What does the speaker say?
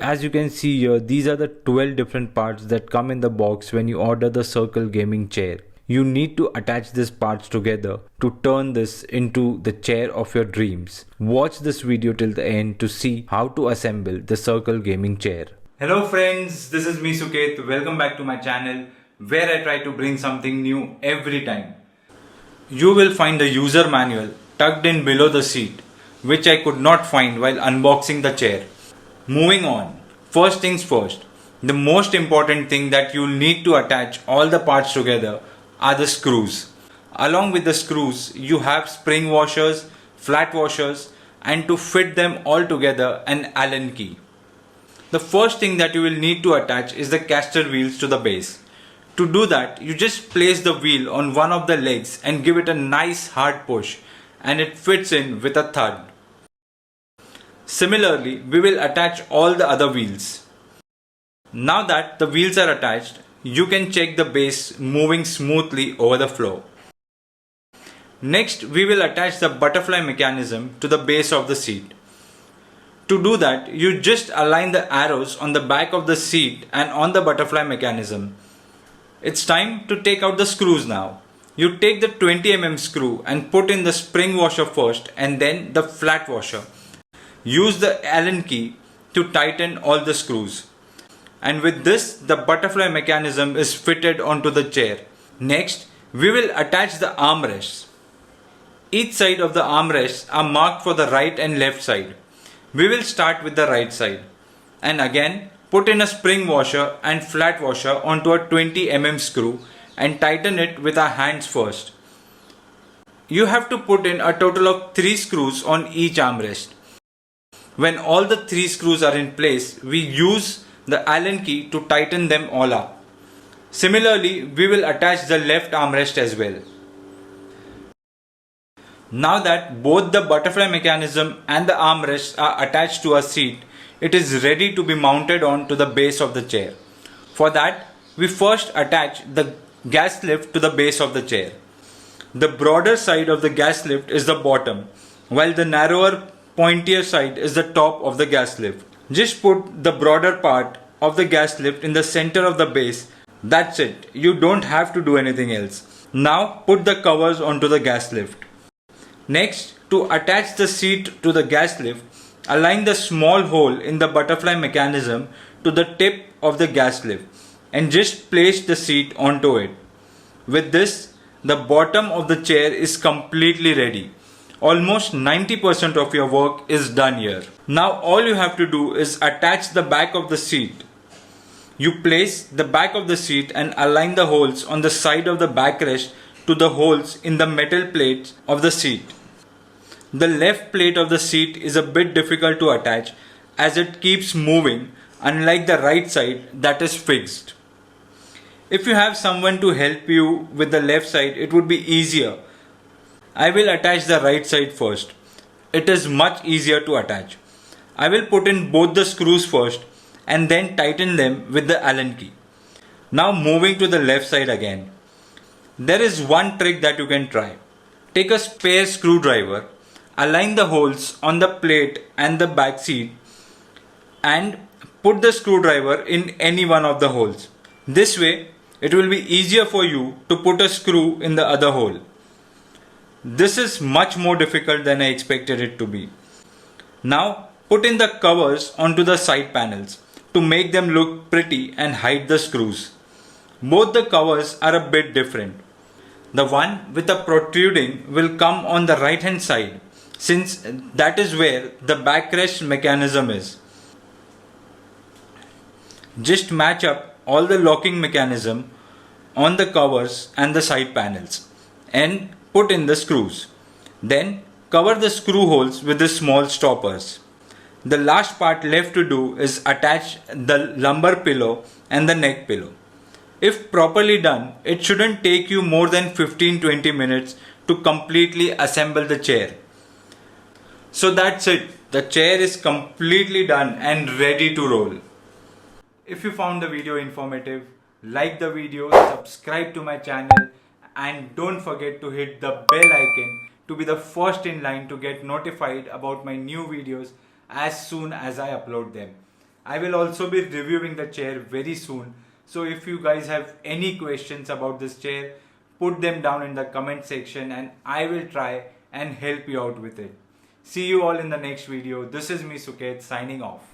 as you can see here, these are the 12 different parts that come in the box when you order the Circle gaming chair. You need to attach these parts together to turn this into the chair of your dreams. Watch this video till the end to see how to assemble the Circle gaming chair. Hello friends, this is me Suket. Welcome back to my channel where I try to bring something new every time. You will find the user manual tucked in below the seat, which I could not find while unboxing the chair. Moving on, first things first, the most important thing that you'll need to attach all the parts together are the screws. Along with the screws, you have spring washers, flat washers, and to fit them all together, an Allen key. The first thing that you will need to attach is the caster wheels to the base. To do that, you just place the wheel on one of the legs and give it a nice hard push, and it fits in with a thud. Similarly, we will attach all the other wheels. Now that the wheels are attached, you can check the base moving smoothly over the floor. Next, we will attach the butterfly mechanism to the base of the seat. To do that, you just align the arrows on the back of the seat and on the butterfly mechanism. It's time to take out the screws now. You take the 20mm screw and put in the spring washer first and then the flat washer. Use the Allen key to tighten all the screws. And with this, the butterfly mechanism is fitted onto the chair. Next, we will attach the armrests. Each side of the armrests are marked for the right and left side. We will start with the right side. And again, put in a spring washer and flat washer onto a 20mm screw and tighten it with our hands first. You have to put in a total of 3 screws on each armrest. When all the 3 screws are in place, we use the Allen key to tighten them all up. Similarly, we will attach the left armrest as well. Now that both the butterfly mechanism and the armrests are attached to our seat, it is ready to be mounted on to the base of the chair. For that, we first attach the gas lift to the base of the chair. The broader side of the gas lift is the bottom, while the narrower, pointier side is the top of the gas lift. Just put the broader part of the gas lift in the center of the base. That's it. You don't have to do anything else. Now put the covers onto the gas lift. Next, to attach the seat to the gas lift, align the small hole in the butterfly mechanism to the tip of the gas lift and just place the seat onto it. With this, the bottom of the chair is completely ready. Almost 90% of your work is done here. Now all you have to do is attach the back of the seat. You place the back of the seat and align the holes on the side of the backrest to the holes in the metal plates of the seat. The left plate of the seat is a bit difficult to attach as it keeps moving, unlike the right side that is fixed. If you have someone to help you with the left side, it would be easier. I will attach the right side first. It is much easier to attach. I will put in both the screws first and then tighten them with the Allen key. Now moving to the left side again. There is one trick that you can try. Take a spare screwdriver, align the holes on the plate and the back seat and put the screwdriver in any one of the holes. This way, it will be easier for you to put a screw in the other hole. This is much more difficult than I expected it to be. Now put in the covers onto the side panels to make them look pretty and hide the screws. Both the covers are a bit different. The one with the protruding will come on the right hand side, since that is where the backrest mechanism is. Just match up all the locking mechanism on the covers and the side panels and put in the screws. Then cover the screw holes with the small stoppers. The last part left to do is attach the lumbar pillow and the neck pillow. If properly done, it shouldn't take you more than 15-20 minutes to completely assemble the chair. So that's it. The chair is completely done and ready to roll. If you found the video informative, like the video, subscribe to my channel and don't forget to hit the bell icon to be the first in line to get notified about my new videos as soon as I upload them. I will also be reviewing the chair very soon. So if you guys have any questions about this chair, put them down in the comment section and I will try and help you out with it. See you all in the next video. This is me Suket signing off.